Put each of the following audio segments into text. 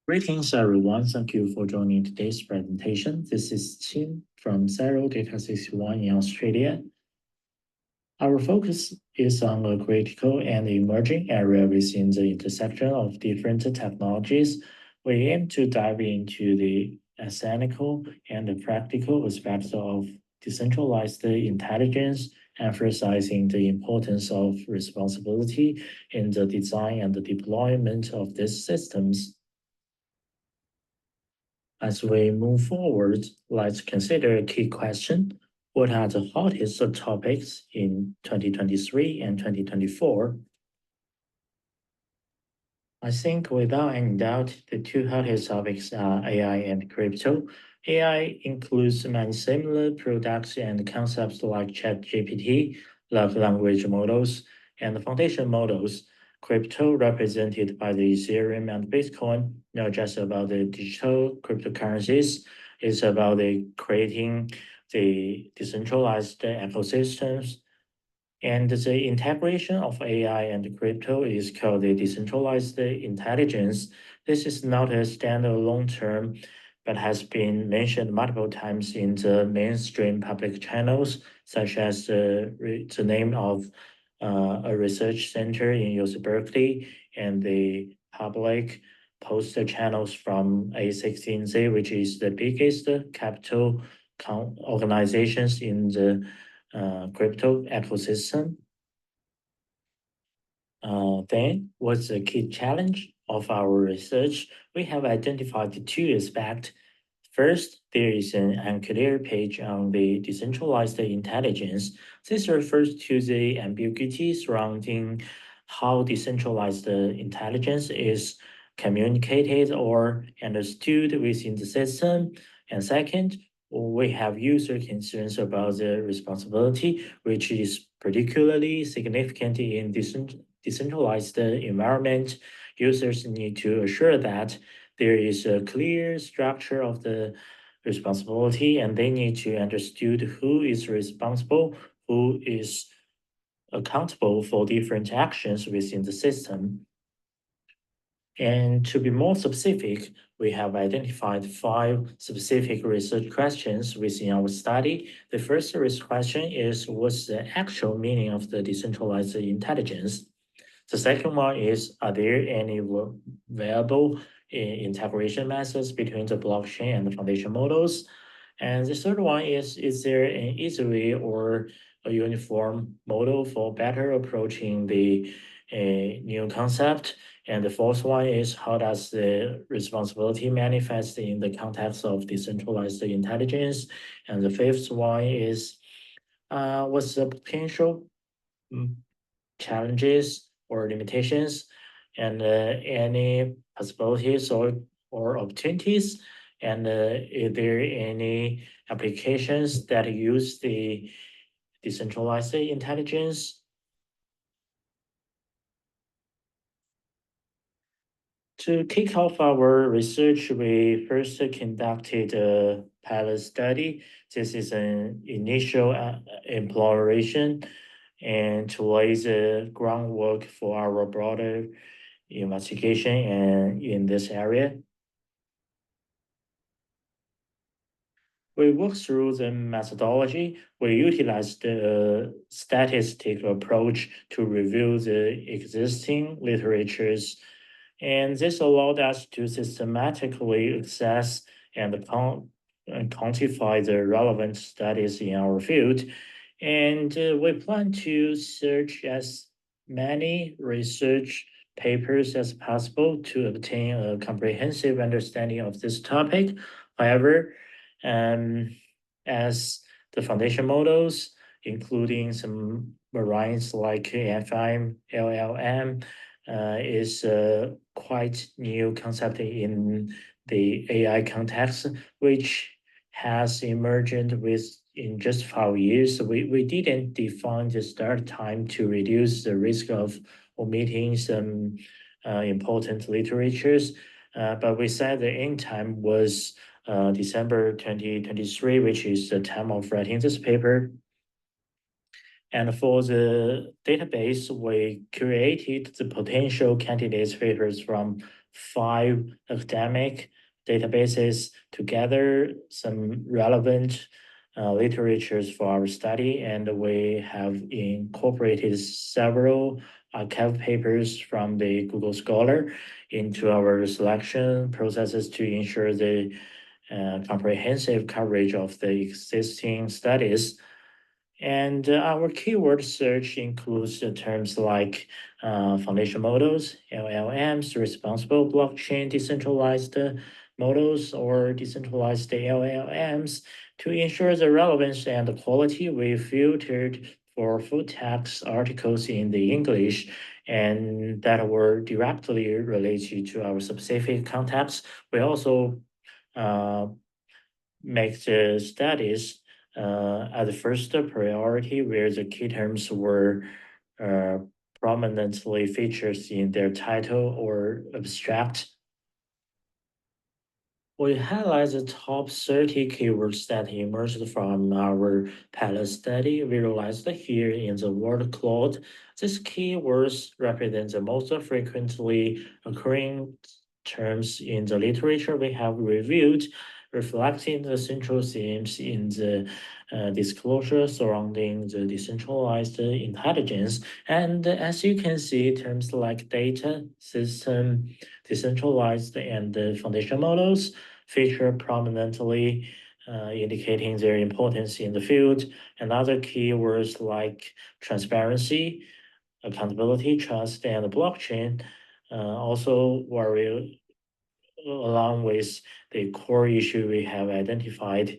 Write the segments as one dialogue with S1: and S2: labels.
S1: Greetings, everyone. Thank you for joining today's presentation. This is Tim from Zero Data 61 in Australia. Our focus is on a critical and emerging area within the intersection of different technologies. We aim to dive into the essential and the practical aspects of decentralized intelligence, emphasizing the importance of responsibility in the design and the deployment of these systems. As we move forward, let's consider a key question. What are the hottest topics in 2023 and 2024? I think without any doubt, the two hottest topics are AI and crypto. AI includes many similar products and concepts like ChatGPT, large language models, and foundation models. Crypto, represented by the Ethereum and Bitcoin, not just about the digital cryptocurrencies, it's about creating the decentralized ecosystems. And the integration of AI and crypto is called the decentralized intelligence. This is not a standalone term, but has been mentioned multiple times in the mainstream public channels, such as the name of a research center in UC Berkeley and the public poster channels from A16Z, which is the biggest capital organizations in the crypto ecosystem. Then, what's the key challenge of our research? We have identified two aspects. First, there is an unclear page on the decentralized intelligence. This refers to the ambiguity surrounding how decentralized intelligence is communicated or understood within the system. And second, we have user concerns about the responsibility, which is particularly significant in decentralized environment. Users need to assure that there is a clear structure of the responsibility, and they need to understand who is responsible, who is accountable for different actions within the system. And to be more specific, we have identified 5 specific research questions within our study. The first research question is, what's the actual meaning of the decentralized intelligence? The second one is, are there any viable integration methods between the blockchain and the foundation models? And the third one is there an easy way or a uniform model for better approaching the new concept? And the fourth one is, how does the responsibility manifest in the context of decentralized intelligence? And the fifth one is, what's the potential challenges or limitations, and any possibilities or opportunities, and is there any applications that use the decentralized intelligence? To kick off our research, we first conducted a pilot study. This is an initial exploration and to lay the groundwork for our broader investigation in this area. We worked through the methodology. We utilized the statistic approach to review the existing literatures, and this allowed us to systematically access and quantify the relevant studies in our field. And we plan to search as many research papers as possible to obtain a comprehensive understanding of this topic. However, as the foundation models, including some variants like FM, LLM, is a quite new concept in the AI context, which has emerged in just 5 years. We didn't define the start time to reduce the risk of omitting some important literatures, but we said the end time was December 2023, which is the time of writing this paper. And for the database, we created the potential candidates papers from 5 academic databases to gather some relevant literatures for our study, and we have incorporated several archive papers from the Google Scholar into our selection processes to ensure the comprehensive coverage of the existing studies. And our keyword search includes the terms like foundation models, LLMs, responsible blockchain, decentralized models, or decentralized LLMs. To ensure the relevance and the quality, we filtered for full text articles in the English and that were directly related to our specific context. We also uh, make the studies at the first priority where the key terms were uh, prominently featured in their title or abstract. We highlight the top 30 keywords that emerged from our pilot study visualized here in the word cloud. These keywords represent the most frequently occurring terms in the literature we have reviewed, reflecting the central themes in the disclosure surrounding the decentralized intelligence. And as you can see, terms like data, system, decentralized, and foundation models feature prominently, indicating their importance in the field. And other keywords like transparency, accountability, trust, and blockchain also vary along with the core issue we have identified.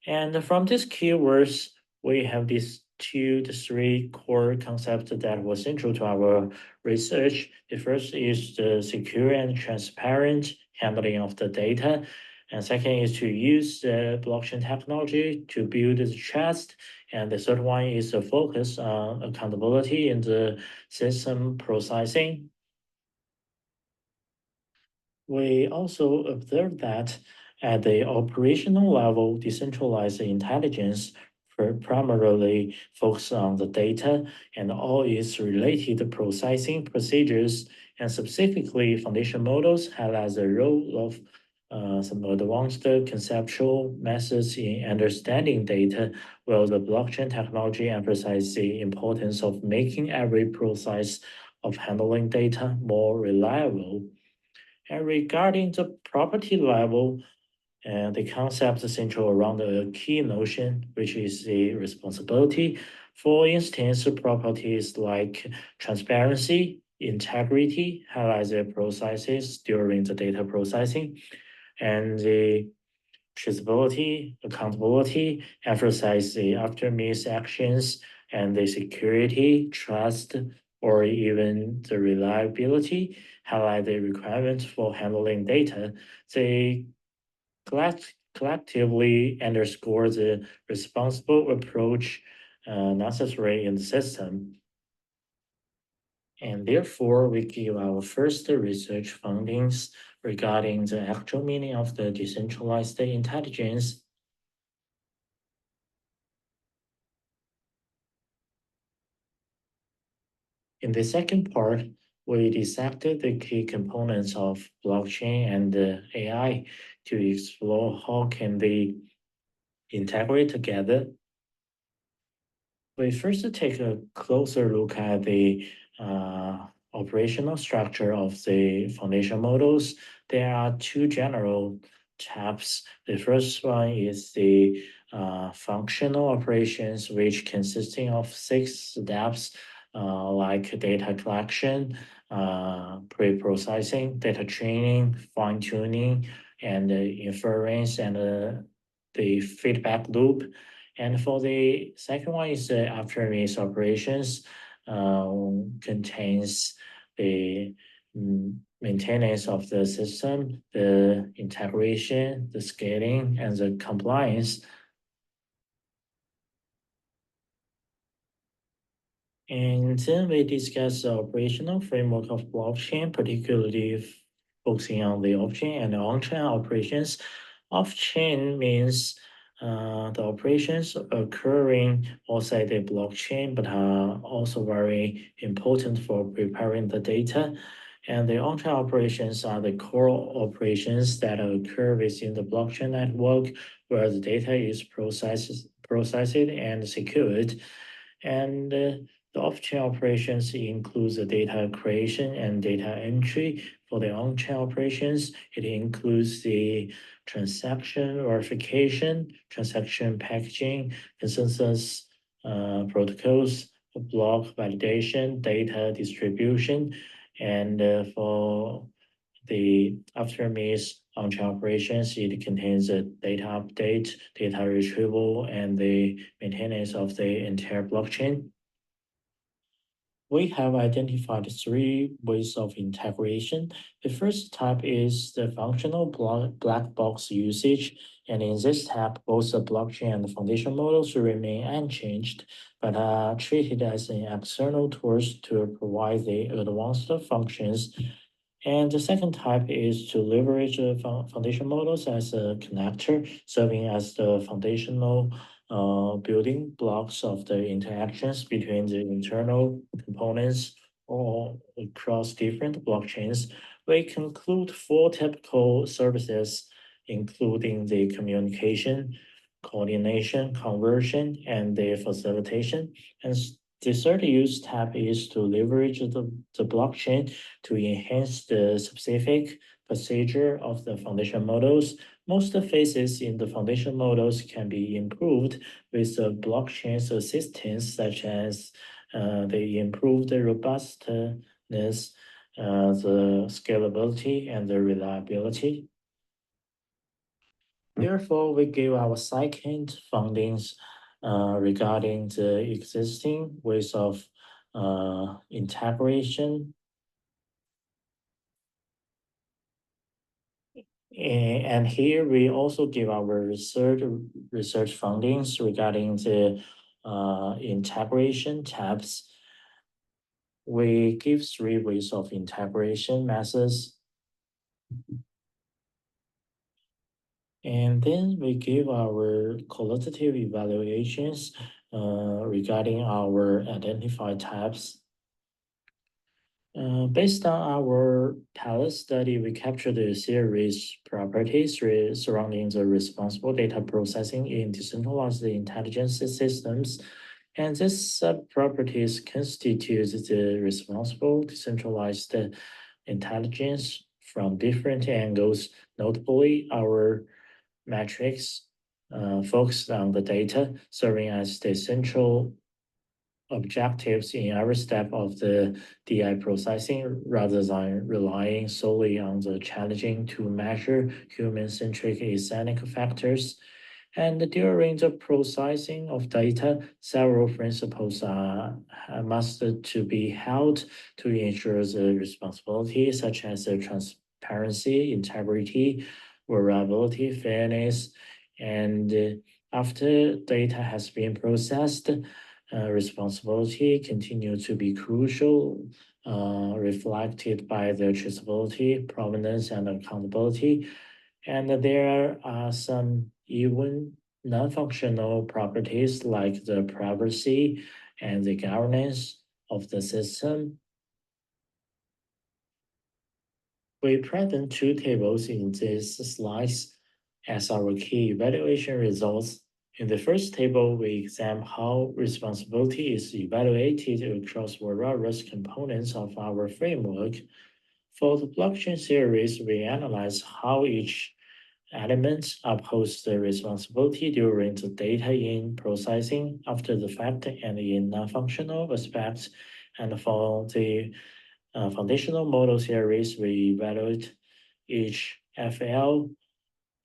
S1: And from these keywords, we have these 2 to 3 core concepts that were central to our research. The first is the secure and transparent handling of the data. And second is to use the blockchain technology to build the trust. And the third one is a focus on accountability in the system processing. We also observed that at the operational level, decentralized intelligence primarily focuses on the data and all its related processing procedures, and specifically foundation models highlight the role of some advanced conceptual methods in understanding data, while the blockchain technology emphasizes the importance of making every process of handling data more reliable. And regarding the property level, the concept is central around a key notion, which is the responsibility. For instance, properties like transparency, integrity highlight the processes during the data processing, and the traceability, accountability emphasize the aftermath actions, and the security, trust, or even the reliability highlight the requirements for handling data. They collectively underscore the responsible approach necessary in the system. And therefore, we give our first research findings regarding the actual meaning of the decentralized intelligence. In the second part, we dissected the key components of blockchain and AI to explore how can they integrate together. We first take a closer look at the operational structure of the foundation models. There are 2 general types. The first one is the functional operations, which consisting of 6 steps like data collection, pre-processing, data training, fine-tuning, and inference, and the feedback loop. And for the second one is the aftermath operations, contains the maintenance of the system, the integration, the scaling, and the compliance. And then we discuss the operational framework of blockchain, particularly focusing on the off-chain and on-chain operations. Off-chain means The operations occurring outside the blockchain, but are also very important for preparing the data. And the on-chain operations are the core operations that occur within the blockchain network, where the data is processed and secured. And the off-chain operations includes the data creation and data entry. For the on-chain operations, it includes the transaction verification, transaction packaging, consensus protocols, block validation, data distribution, and for the aftermath on-chain operations, it contains a data update, data retrieval, and the maintenance of the entire blockchain. We have identified three ways of integration. The first type is the functional black box usage. And in this type, both the blockchain and the foundation models remain unchanged, but are treated as an external tools to provide the advanced functions. And the second type is to leverage the foundation models as a connector, serving as the foundational building blocks of the interactions between the internal components or across different blockchains. We conclude four typical services, including the communication, coordination, conversion, and the facilitation. And the third use type is to leverage the blockchain to enhance the specific procedure of the foundation models. Most phases in the foundation models can be improved with the blockchain's assistance, such as the improved robustness, the scalability, and the reliability. Therefore, we give our second findings regarding the existing ways of integration. And here we also give our research findings regarding the integration tabs. We give three ways of integration methods. And then we give our qualitative evaluations regarding our identified tabs. Based on our pilot study, we captured a series properties surrounding the responsible data processing in decentralized intelligence systems. And these sub-properties constitute the responsible decentralized intelligence from different angles. Notably, our metrics focused on the data, serving as the central objectives in every step of the DI processing rather than relying solely on the challenging to measure human-centric aesthetic factors. And during the processing of data, several principles must to be held to ensure the responsibility, such as the transparency, integrity, variability, fairness, and after data has been processed, responsibility continue to be crucial, reflected by the traceability, provenance, and accountability. And there are some even non-functional properties like the privacy and the governance of the system. We present two tables in these slides as our key evaluation results. In the first table, we examine how responsibility is evaluated across various components of our framework. For the blockchain series, we analyze how each element upholds the responsibility during the data in processing, after the fact, and in non-functional aspects. And for the foundational model series, we evaluate each FL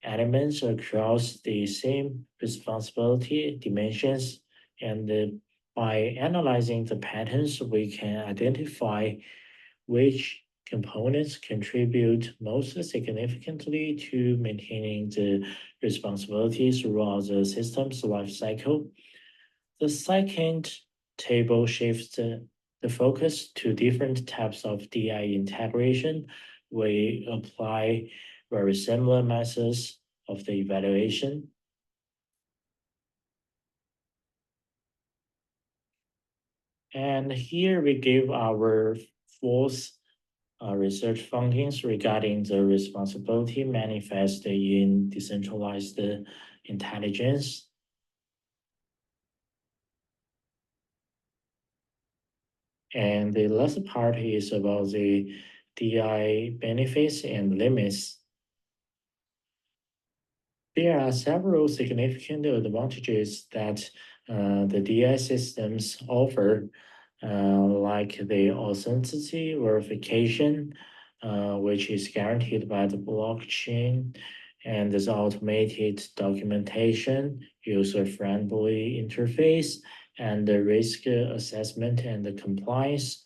S1: elements across the same responsibility dimensions, and by analyzing the patterns, we can identify which components contribute most significantly to maintaining the responsibility throughout the system's life cycle. The second table shifts the focus to different types of DI integration. We apply very similar methods of the evaluation. And here we give our fourth research findings regarding the responsibility manifested in decentralized intelligence. And the last part is about the DI benefits and limits. There are several significant advantages that the DI systems offer, like the authenticity verification, which is guaranteed by the blockchain, and the automated documentation, user-friendly interface, and the risk assessment and the compliance.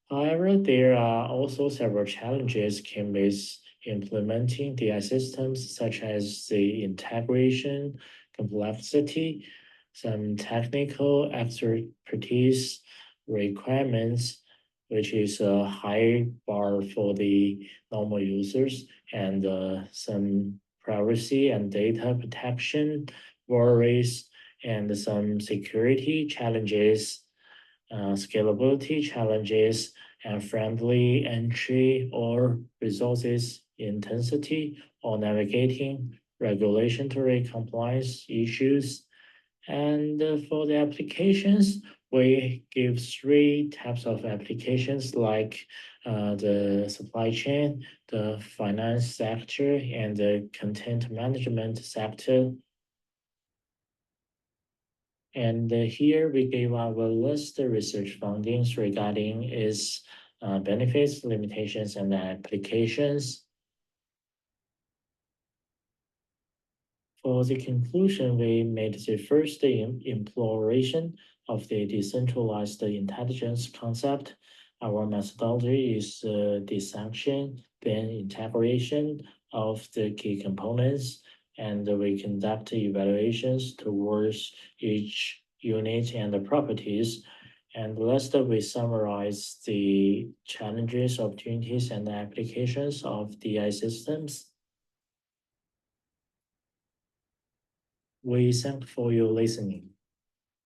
S1: However, there are also several challenges came with implementing DI systems, such as the integration, complexity, some technical expertise requirements, which is a high bar for the normal users, and some privacy and data protection worries, and some security challenges, scalability challenges, and friendly entry or resources intensity or navigating regulatory compliance issues. And for the applications, we give three types of applications like the supply chain, the finance sector, and the content management sector. And here we gave our list of research findings regarding its benefits, limitations, and applications. For the conclusion, we made the first imploration of the decentralized intelligence concept. Our methodology is dissection, then integration of the key components, and we conduct evaluations towards each unit and the properties. And last, we summarize the challenges, opportunities, and applications of DI systems. We thank for your listening.